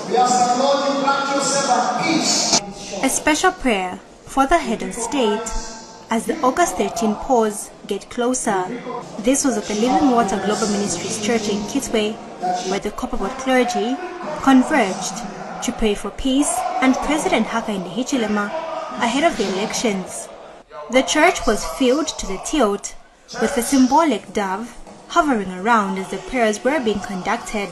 We ask the Lord to grant yourself peace. A special prayer for the head of state as the August 13 pause get closer. This was at the Living Water Global Ministries Church in Kitwe, where the copperbelt clergy converged to pray for peace and President Hakainde Hichilema ahead of the elections. The church was filled to the tilt, with the symbolic dove hovering around as the prayers were being conducted.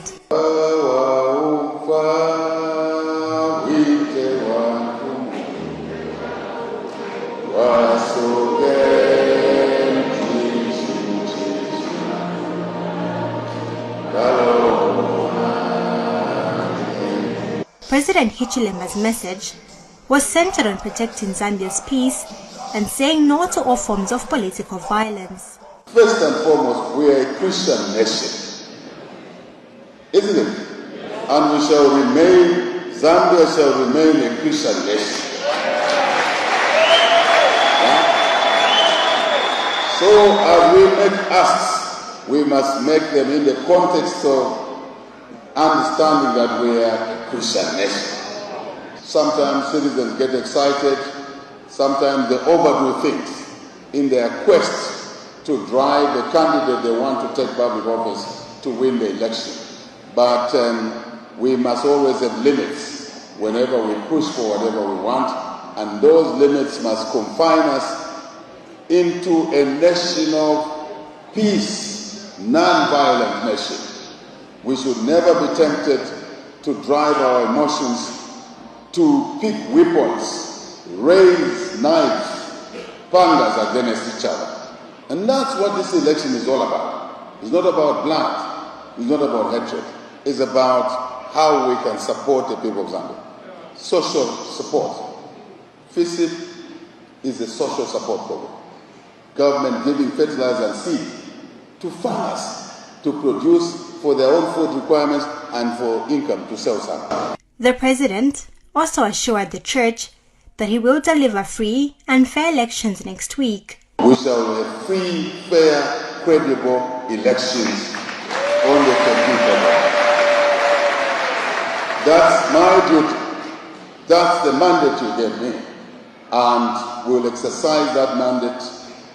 President Hichilema's message was centered on protecting Zambia's peace and saying no to all forms of political violence. First and foremost, we are a Christian nation, isn't it? And we shall remain, Zambia shall remain a Christian nation. So as we make asks, we must make them in the context of understanding that we are a Christian nation. Sometimes citizens get excited, sometimes they overdo things in their quest to drive the candidate they want to take public office to win the election. But we must always have limits whenever we push for whatever we want, and those limits must confine us into a nation of peace, non-violent nation. We should never be tempted to drive our emotions to pick weapons, raise knives, pangas against each other. And that's what this election is all about. It's not about blood, it's not about hatred. It's about how we can support the people of Zambia. Social support. FISIP is a social support program. Government giving fertilizer and seed to farmers to produce for their own food requirements and for income to sell some. The president also assured the church that he will deliver free and fair elections next week. We shall have free, fair, credible elections on the 13th of August. That's my duty. That's the mandate you gave me. And we'll exercise that mandate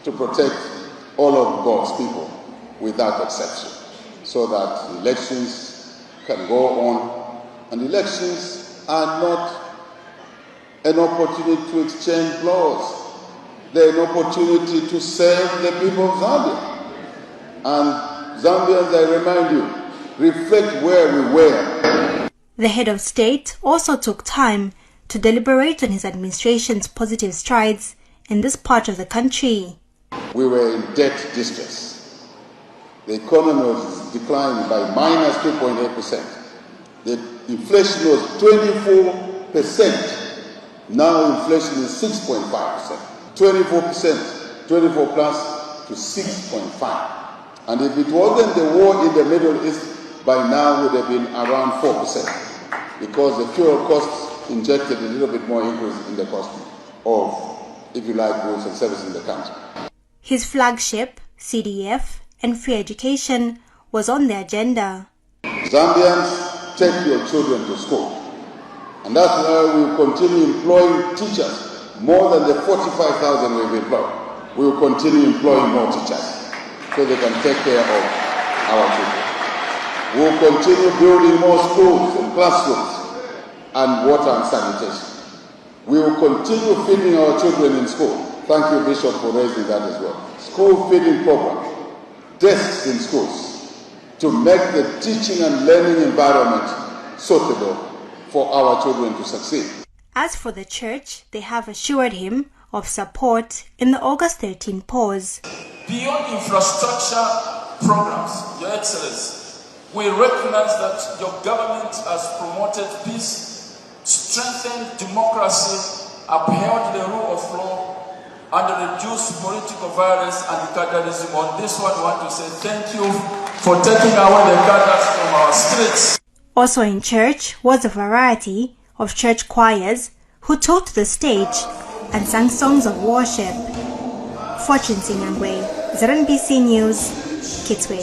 to protect all of God's people without exception, so that elections can go on. And elections are not an opportunity to exchange blows. They're an opportunity to serve the people of Zambia. And Zambians, I remind you, reflect where we were. The head of state also took time to deliberate on his administration's positive strides in this part of the country. We were in debt distress. The economy was declining by minus 2.8%. The inflation was 24%. Now inflation is 6.5%. 24%, 24 plus to 6.5. And if it wasn't the war in the Middle East, by now would have been around 4%, because the fuel costs injected a little bit more increase in the cost of, if you like, goods and services in the country. His flagship, CDF, and free education was on the agenda. Zambians, take your children to school. And that's why we continue employing teachers. More than the 45,000 we've employed. We will continue employing more teachers so they can take care of our children. We will continue building more schools and classrooms and water and sanitation. We will continue feeding our children in school. Thank you, Bishop, for raising that as well. School feeding program, desks in schools, to make the teaching and learning environment suitable for our children to succeed. As for the church, they have assured him of support in the August 13 pause. Beyond infrastructure programs, Your Excellency, we recognize that your government has promoted peace, strengthened democracy, upheld the rule of law, and reduced political violence and cadreism. On this one, we want to say thank you for taking away the cadres from our streets. Also in church was a variety of church choirs who took to the stage and sang songs of worship. Fortune Sinyangwe, ZNBC News, Kitwe.